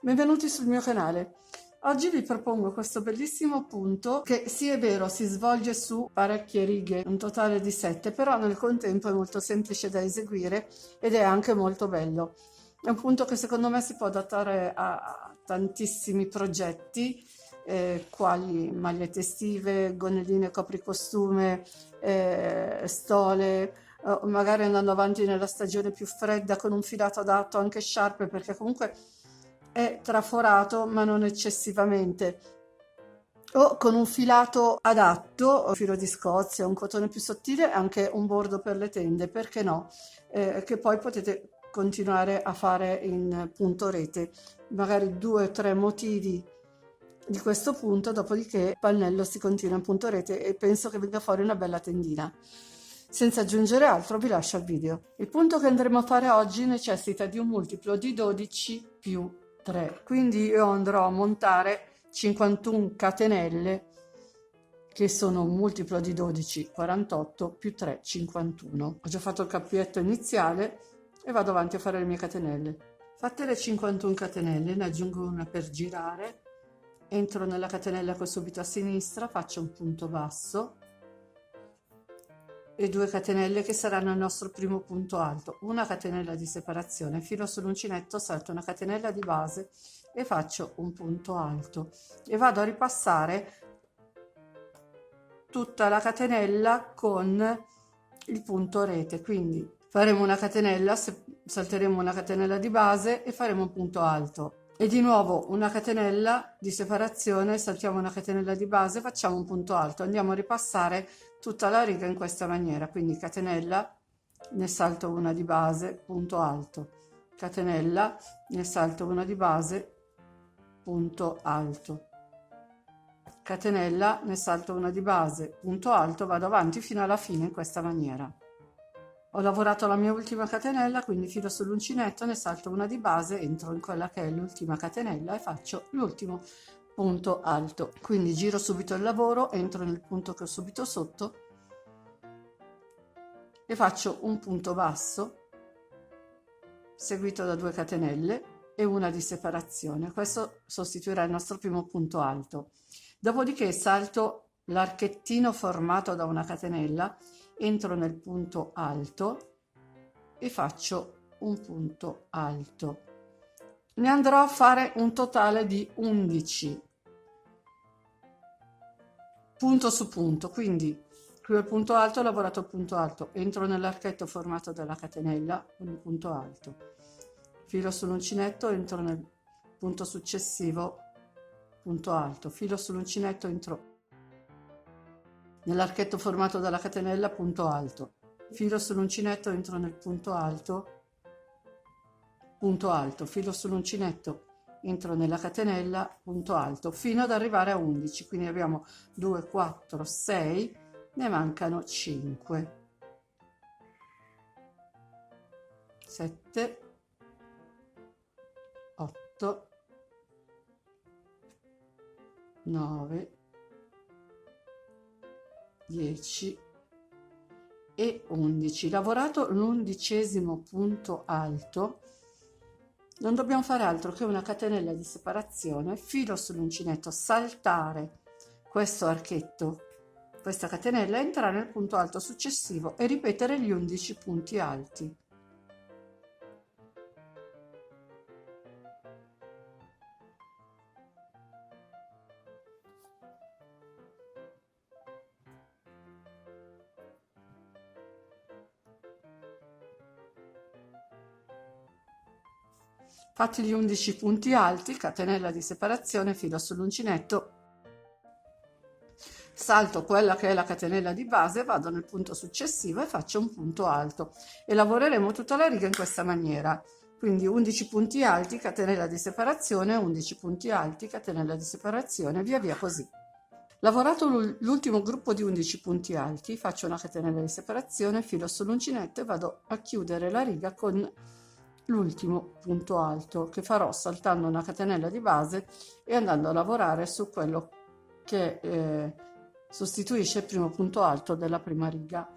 Benvenuti sul mio canale. Oggi vi propongo questo bellissimo punto che sì è vero si svolge su parecchie righe, un totale di 7, però nel contempo è molto semplice da eseguire ed è anche molto bello. È un punto che secondo me si può adattare a tantissimi progetti, quali magliette estive, gonnelline copricostume, stole, magari andando avanti nella stagione più fredda con un filato adatto, anche sciarpe, perché comunque è traforato ma non eccessivamente, o con un filato adatto, un filo di Scozia, un cotone più sottile, anche un bordo per le tende, perché no? Che poi potete continuare a fare in punto rete, magari 2 o 3 motivi di questo punto, dopodiché il pannello si continua in punto rete e penso che venga fuori una bella tendina. Senza aggiungere altro vi lascio al video. Il punto che andremo a fare oggi necessita di un multiplo di 12 più 3, quindi io andrò a montare 51 catenelle che sono un multiplo di 12, 48 più 3, 51. Ho già fatto il cappietto iniziale e vado avanti a fare le mie catenelle. Fatte le 51 catenelle, ne aggiungo una per girare, entro nella catenella che ho subito a sinistra, faccio un punto basso e 2 catenelle che saranno il nostro primo punto alto, una catenella di separazione, filo sull'uncinetto, salto una catenella di base e faccio un punto alto e vado a ripassare tutta la catenella con il punto rete, quindi faremo una catenella, salteremo una catenella di base e faremo un punto alto e di nuovo una catenella di separazione, saltiamo una catenella di base, facciamo un punto alto, andiamo a ripassare tutta la riga in questa maniera, quindi catenella, ne salto una di base, punto alto, catenella, ne salto una di base, punto alto, catenella, ne salto una di base, punto alto, vado avanti fino alla fine in questa maniera. Ho lavorato la mia ultima catenella, quindi filo sull'uncinetto, ne salto una di base, entro in quella che è l'ultima catenella e faccio l'ultimo punto alto. Quindi giro subito il lavoro, entro nel punto che ho subito sotto e faccio un punto basso seguito da 2 catenelle e una di separazione. Questo sostituirà il nostro primo punto alto. Dopodiché salto l'archettino formato da una catenella, entro nel punto alto e faccio un punto alto. Ne andrò a fare un totale di 11 punto su punto, quindi qui al punto alto ho lavorato il punto alto, entro nell'archetto formato dalla catenella con il punto alto, filo sull'uncinetto, entro nel punto successivo, punto alto, filo sull'uncinetto, entro nell'archetto formato dalla catenella, punto alto, filo sull'uncinetto, entro nel punto alto, filo sull'uncinetto, entro nella catenella, punto alto, fino ad arrivare a 11, quindi abbiamo 2, 4, 6, ne mancano 5, 7, 8, 9, 10 e 11. Lavorato l'11° punto alto, non dobbiamo fare altro che una catenella di separazione, filo sull'uncinetto, saltare questo archetto, questa catenella, entrare nel punto alto successivo e ripetere gli 11 punti alti. Fatti gli 11 punti alti, catenella di separazione, filo sull'uncinetto, salto quella che è la catenella di base, vado nel punto successivo e faccio un punto alto e lavoreremo tutta la riga in questa maniera, quindi 11 punti alti, catenella di separazione, 11 punti alti, catenella di separazione, via via così. Lavorato l'ultimo gruppo di 11 punti alti, faccio una catenella di separazione, filo sull'uncinetto e vado a chiudere la riga con l'ultimo punto alto che farò saltando una catenella di base e andando a lavorare su quello che sostituisce il primo punto alto della prima riga.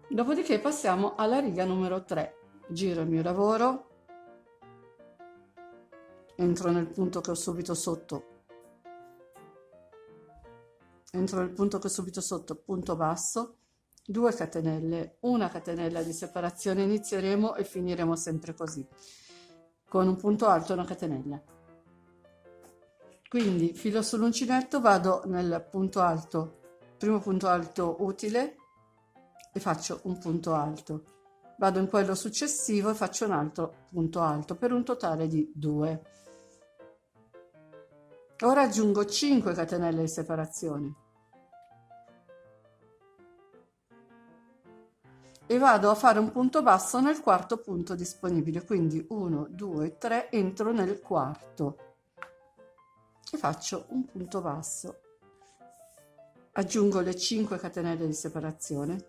Dopodiché passiamo alla riga numero 3, giro il mio lavoro, entro nel punto che ho subito sotto, punto basso, 2 catenelle, una catenella di separazione, inizieremo e finiremo sempre così, con un punto alto e una catenella. Quindi filo sull'uncinetto, vado nel punto alto, primo punto alto utile, e faccio un punto alto, vado in quello successivo e faccio un altro punto alto per un totale di 2. Ora aggiungo 5 catenelle di separazione e vado a fare un punto basso nel quarto punto disponibile, quindi 1, 2, 3, entro nel quarto e faccio un punto basso, aggiungo le 5 catenelle di separazione,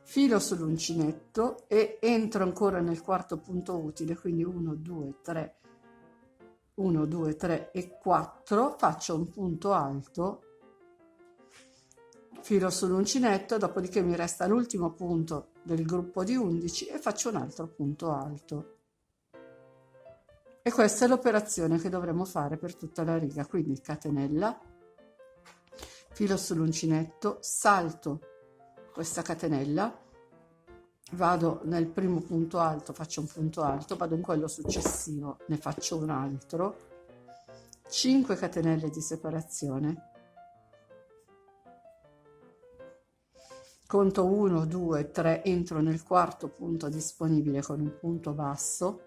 filo sull'uncinetto e entro ancora nel quarto punto utile, quindi 1, 2, 3, 1, 2, 3 e 4, faccio un punto alto, filo sull'uncinetto, dopodiché mi resta l'ultimo punto del gruppo di 11 e faccio un altro punto alto. E questa è l'operazione che dovremo fare per tutta la riga, quindi catenella, filo sull'uncinetto, salto questa catenella, vado nel primo punto alto, faccio un punto alto, vado in quello successivo, ne faccio un altro, 5 catenelle di separazione, conto 1, 2, 3, entro nel quarto punto disponibile con un punto basso,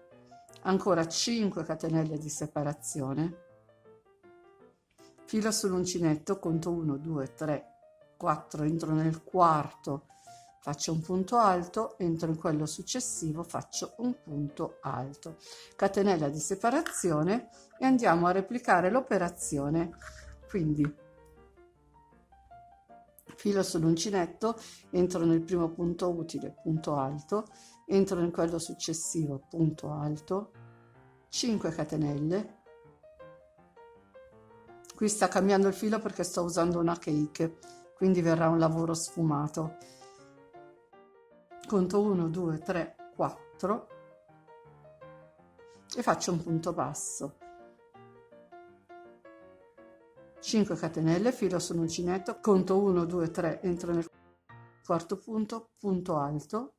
ancora 5 catenelle di separazione, filo sull'uncinetto, conto 1, 2, 3, 4, entro nel quarto, faccio un punto alto, entro in quello successivo, faccio un punto alto, catenella di separazione e andiamo a replicare l'operazione. Quindi filo sull'uncinetto, entro nel primo punto utile, punto alto, entro in quello successivo, punto alto, 5 catenelle, qui sta cambiando il filo perché sto usando una cake, quindi verrà un lavoro sfumato, conto 1, 2, 3, 4 e faccio un punto basso, 5 catenelle, filo sull'uncinetto, conto 1, 2, 3, entro nel quarto punto, punto alto,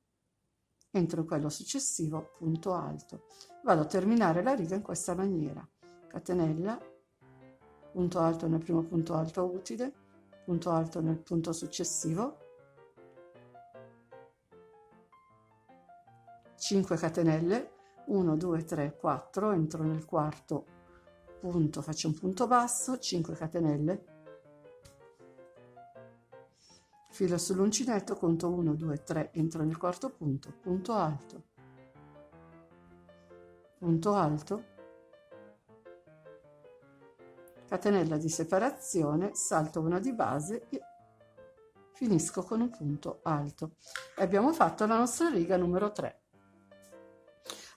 entro in quello successivo, punto alto, vado a terminare la riga in questa maniera, catenella, punto alto nel primo punto alto utile, punto alto nel punto successivo, 5 catenelle, 1, 2, 3, 4, entro nel quarto punto, faccio un punto basso, 5 catenelle, filo sull'uncinetto, conto 1, 2, 3, entro nel quarto punto, punto alto, catenella di separazione, salto una di base e finisco con un punto alto. E abbiamo fatto la nostra riga numero 3.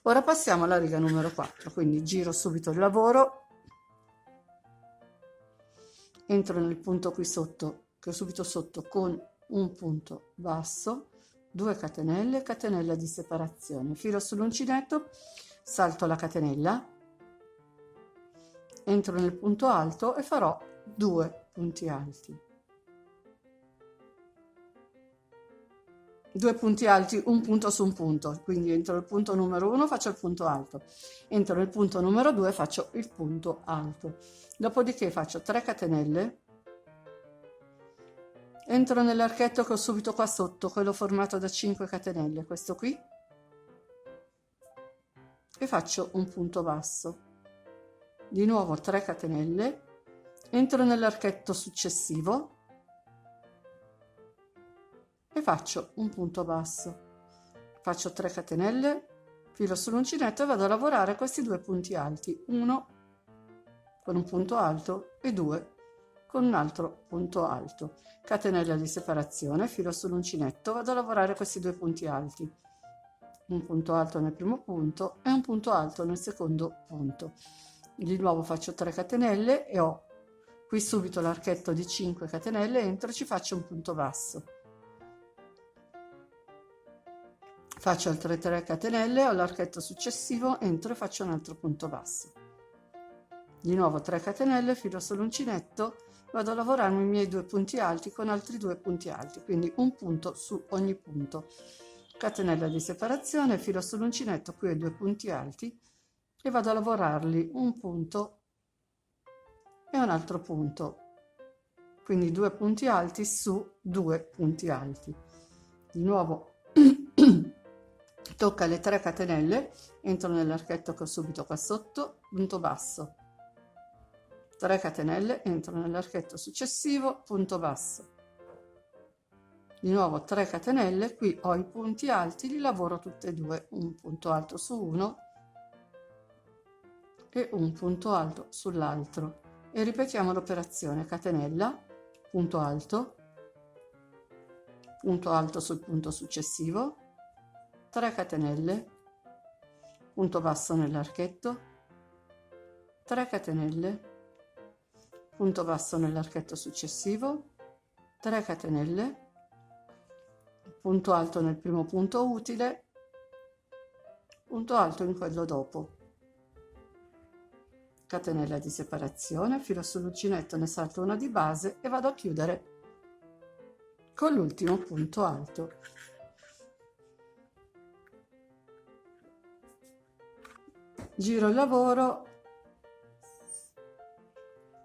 Ora passiamo alla riga numero 4, quindi giro subito il lavoro, entro nel punto qui sotto, che ho subito sotto, con un punto basso, 2 catenelle, catenella di separazione, filo sull'uncinetto, salto la catenella, entro nel punto alto e farò 2 punti alti. 2 punti alti, un punto su un punto, quindi entro il punto numero 1 faccio il punto alto, entro nel punto numero 2 faccio il punto alto, dopodiché faccio 3 catenelle, entro nell'archetto che ho subito qua sotto, quello formato da 5 catenelle, questo qui, e faccio un punto basso, di nuovo 3 catenelle, entro nell'archetto successivo e faccio un punto basso, faccio 3 catenelle, filo sull'uncinetto e vado a lavorare questi 2 punti alti, uno con un punto alto e 2 con un altro punto alto, catenella di separazione, filo sull'uncinetto, vado a lavorare questi 2 punti alti, un punto alto nel primo punto e un punto alto nel secondo punto, di nuovo faccio 3 catenelle e ho qui subito l'archetto di 5 catenelle, entro, ci faccio un punto basso, faccio altre 3 catenelle, all'archetto successivo entro e faccio un altro punto basso. Di nuovo 3 catenelle, filo sull'uncinetto, vado a lavorarmi i miei 2 punti alti con altri 2 punti alti, quindi un punto su ogni punto. Catenella di separazione, filo sull'uncinetto, qui ho 2 punti alti e vado a lavorarli un punto e un altro punto, quindi 2 punti alti su 2 punti alti. Di nuovo tocca le 3 catenelle, entro nell'archetto che ho subito qua sotto, punto basso, 3 catenelle, entro nell'archetto successivo, punto basso, di nuovo 3 catenelle, qui ho i punti alti, li lavoro tutte e due, un punto alto su uno e un punto alto sull'altro, e ripetiamo l'operazione: catenella, punto alto sul punto successivo, 3 catenelle, punto basso nell'archetto, 3 catenelle, punto basso nell'archetto successivo, 3 catenelle, punto alto nel primo punto utile, punto alto in quello dopo, catenella di separazione, filo sull'uncinetto, ne salto una di base e vado a chiudere con l'ultimo punto alto. Giro il lavoro,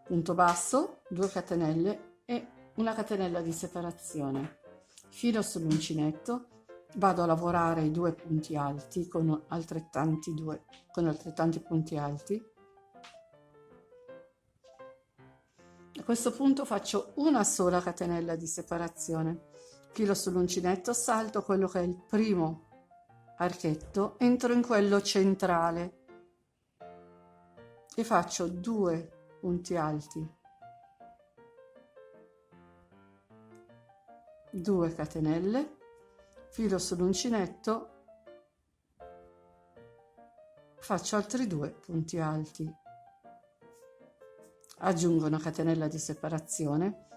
punto basso, 2 catenelle e una catenella di separazione, filo sull'uncinetto, vado a lavorare i 2 punti alti con altrettanti punti alti. A questo punto faccio una sola catenella di separazione, filo sull'uncinetto, salto quello che è il primo archetto, entro in quello centrale e faccio 2 punti alti, 2 catenelle, filo sull'uncinetto, faccio altri 2 punti alti, aggiungo una catenella di separazione,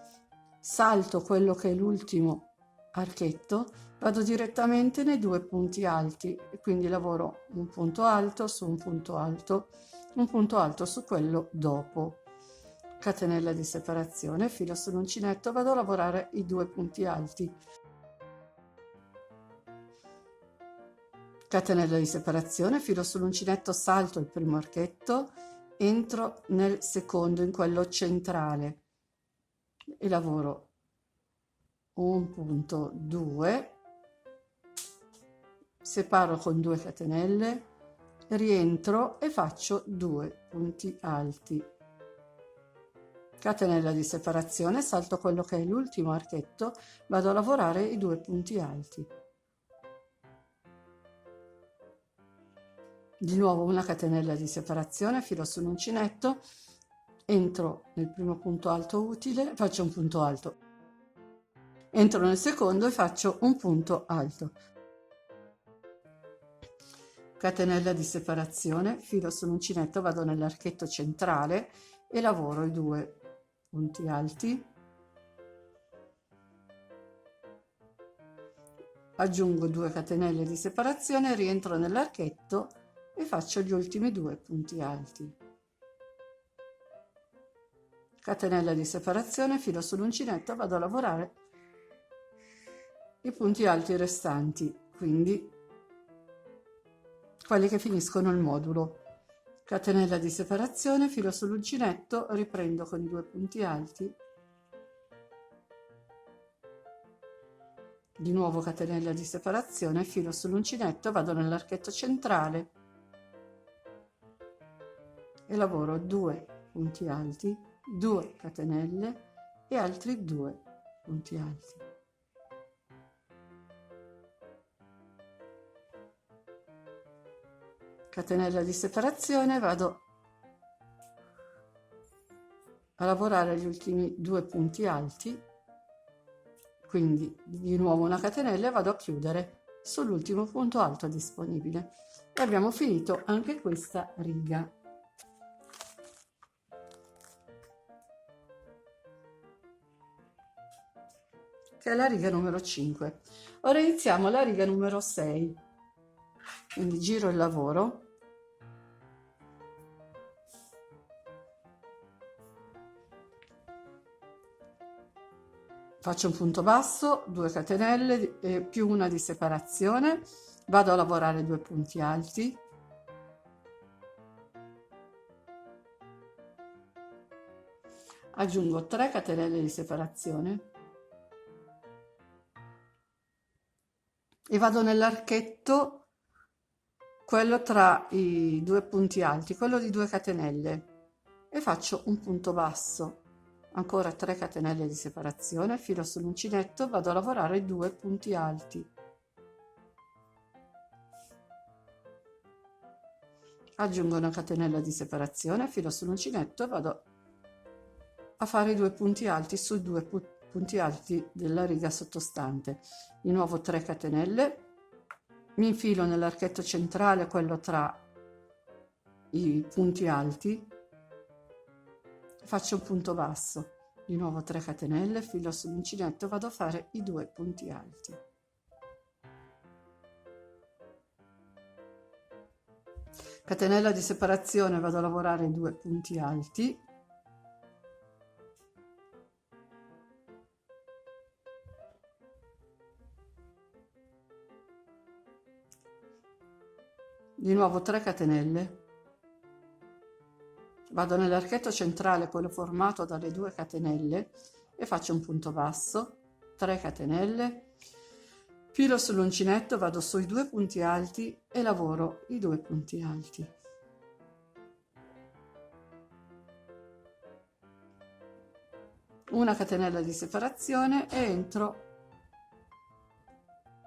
salto quello che è l'ultimo archetto, vado direttamente nei 2 punti alti e quindi lavoro un punto alto su un punto alto, un punto alto su quello dopo, catenella di separazione, filo sull'uncinetto, vado a lavorare i 2 punti alti, catenella di separazione, filo sull'uncinetto, salto il primo archetto, entro nel secondo, in quello centrale, e lavoro un punto, 2, separo con 2 catenelle, rientro e faccio 2 punti alti, catenella di separazione, salto quello che è l'ultimo archetto, vado a lavorare i 2 punti alti, di nuovo una catenella di separazione, filo sull'uncinetto, entro nel primo punto alto utile, faccio un punto alto, entro nel secondo e faccio un punto alto, catenella di separazione, filo sull'uncinetto, vado nell'archetto centrale e lavoro i 2 punti alti, aggiungo 2 catenelle di separazione, rientro nell'archetto e faccio gli ultimi 2 punti alti, catenella di separazione, filo sull'uncinetto, vado a lavorare i punti alti restanti, quindi quelli che finiscono il modulo, catenella di separazione, filo sull'uncinetto, riprendo con i 2 punti alti, di nuovo catenella di separazione, filo sull'uncinetto, vado nell'archetto centrale e lavoro 2 punti alti, 2 catenelle e altri 2 punti alti. Catenella di separazione, vado a lavorare gli ultimi 2 punti alti, quindi di nuovo una catenella e vado a chiudere sull'ultimo punto alto disponibile e abbiamo finito anche questa riga. Che è la riga numero 5. Ora iniziamo la riga numero 6. Quindi giro il lavoro, faccio un punto basso, 2 catenelle e più una di separazione, vado a lavorare 2 punti alti, aggiungo 3 catenelle di separazione e vado nell'archetto, quello tra i 2 punti alti, quello di 2 catenelle, e faccio un punto basso, ancora 3 catenelle di separazione, filo sull'uncinetto, vado a lavorare 2 punti alti, aggiungo una catenella di separazione, filo sull'uncinetto e vado a fare i 2 punti alti sui 2 punti alti della riga sottostante. Di nuovo 3 catenelle, mi infilo nell'archetto centrale, quello tra i punti alti, faccio un punto basso, di nuovo 3 catenelle, filo sull'uncinetto, vado a fare i 2 punti alti. Catenella di separazione, vado a lavorare 2 punti alti, di nuovo 3 catenelle, vado nell'archetto centrale, quello formato dalle 2 catenelle, e faccio un punto basso, 3 catenelle, filo sull'uncinetto, vado sui 2 punti alti e lavoro i 2 punti alti. Una catenella di separazione e entro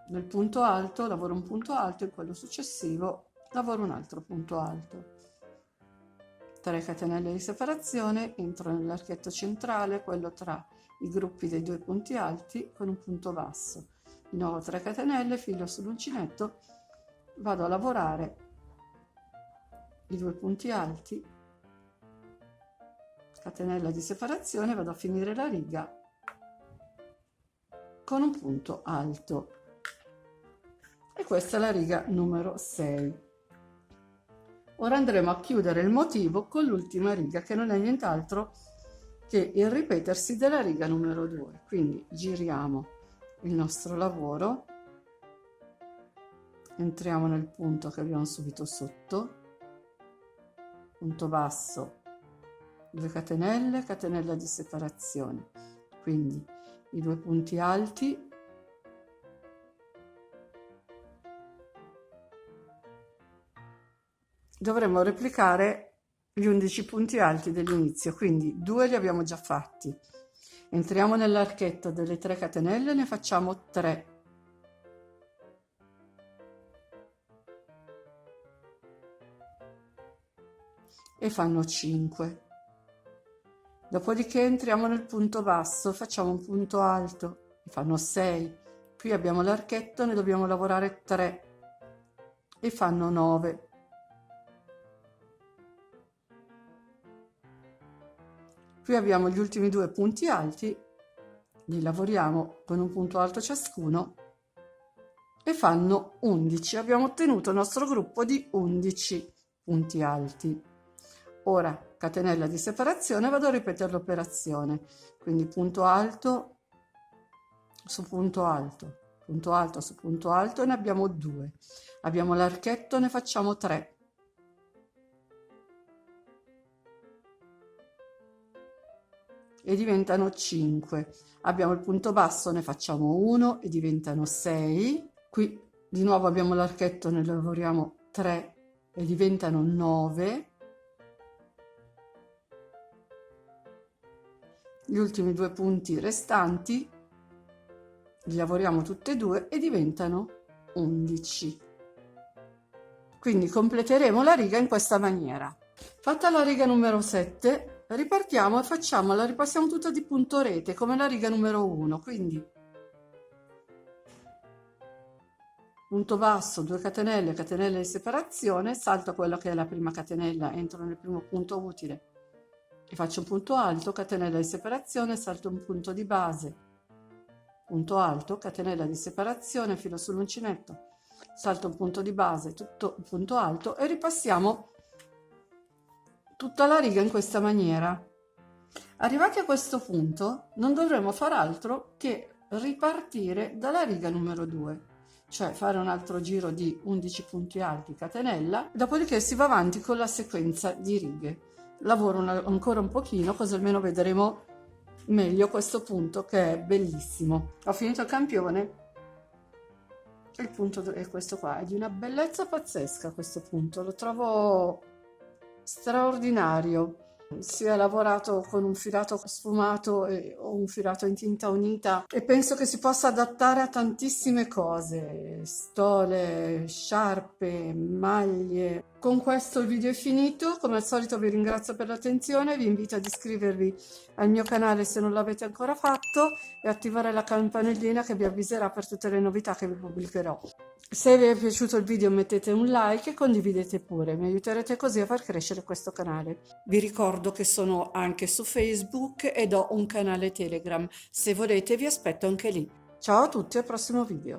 nel punto alto, lavoro un punto alto, e quello successivo lavoro un altro punto alto. 3 catenelle di separazione, entro nell'archetto centrale, quello tra i gruppi dei 2 punti alti, con un punto basso. Di nuovo 3 catenelle, filo sull'uncinetto, vado a lavorare i 2 punti alti, catenella di separazione, vado a finire la riga con un punto alto. E questa è la riga numero 6. Ora andremo a chiudere il motivo con l'ultima riga, che non è nient'altro che il ripetersi della riga numero 2. Quindi giriamo il nostro lavoro, entriamo nel punto che abbiamo subito sotto, punto basso, 2 catenelle, catenella di separazione, quindi i 2 punti alti, dovremo replicare gli 11 punti alti dell'inizio, quindi 2 li abbiamo già fatti. Entriamo nell'archetto delle 3 catenelle, ne facciamo 3. E fanno 5. Dopodiché entriamo nel punto basso, facciamo un punto alto, e fanno 6. Qui abbiamo l'archetto, ne dobbiamo lavorare 3 e fanno 9. Qui abbiamo gli ultimi 2 punti alti, li lavoriamo con un punto alto ciascuno e fanno 11. Abbiamo ottenuto il nostro gruppo di 11 punti alti. Ora catenella di separazione, vado a ripetere l'operazione, quindi punto alto su punto alto, punto alto su punto alto, e ne abbiamo 2. Abbiamo l'archetto, ne facciamo 3. E diventano 5. Abbiamo il punto basso, ne facciamo 1 e diventano 6. Qui di nuovo abbiamo l'archetto, ne lavoriamo 3 e diventano 9. Gli ultimi 2 punti restanti li lavoriamo tutti e 2 e diventano 11. Quindi completeremo la riga in questa maniera. Fatta la riga numero 7, ripartiamo e la ripassiamo tutta di punto rete come la riga numero 1, quindi punto basso, 2 catenelle, catenella di separazione, salto quella che è la prima catenella, entro nel primo punto utile e faccio un punto alto, catenella di separazione, salto un punto di base, punto alto, catenella di separazione, filo sull'uncinetto, salto un punto di base, tutto il punto alto e ripassiamo tutta la riga in questa maniera. Arrivati a questo punto non dovremo far altro che ripartire dalla riga numero 2, cioè fare un altro giro di 11 punti alti catenella, dopodiché si va avanti con la sequenza di righe. Lavoro ancora un pochino, così almeno vedremo meglio questo punto che è bellissimo. Ho finito il campione, il punto è questo qua, è di una bellezza pazzesca questo punto, lo trovo straordinario. Si è lavorato con un filato sfumato o un filato in tinta unita e penso che si possa adattare a tantissime cose, stole, sciarpe, maglie. Con questo il video è finito, come al solito vi ringrazio per l'attenzione, vi invito ad iscrivervi al mio canale se non l'avete ancora fatto e attivare la campanellina che vi avviserà per tutte le novità che vi pubblicherò. Se vi è piaciuto il video mettete un like e condividete pure, mi aiuterete così a far crescere questo canale. Vi ricordo che sono anche su Facebook ed ho un canale Telegram, se volete vi aspetto anche lì. Ciao a tutti, al prossimo video.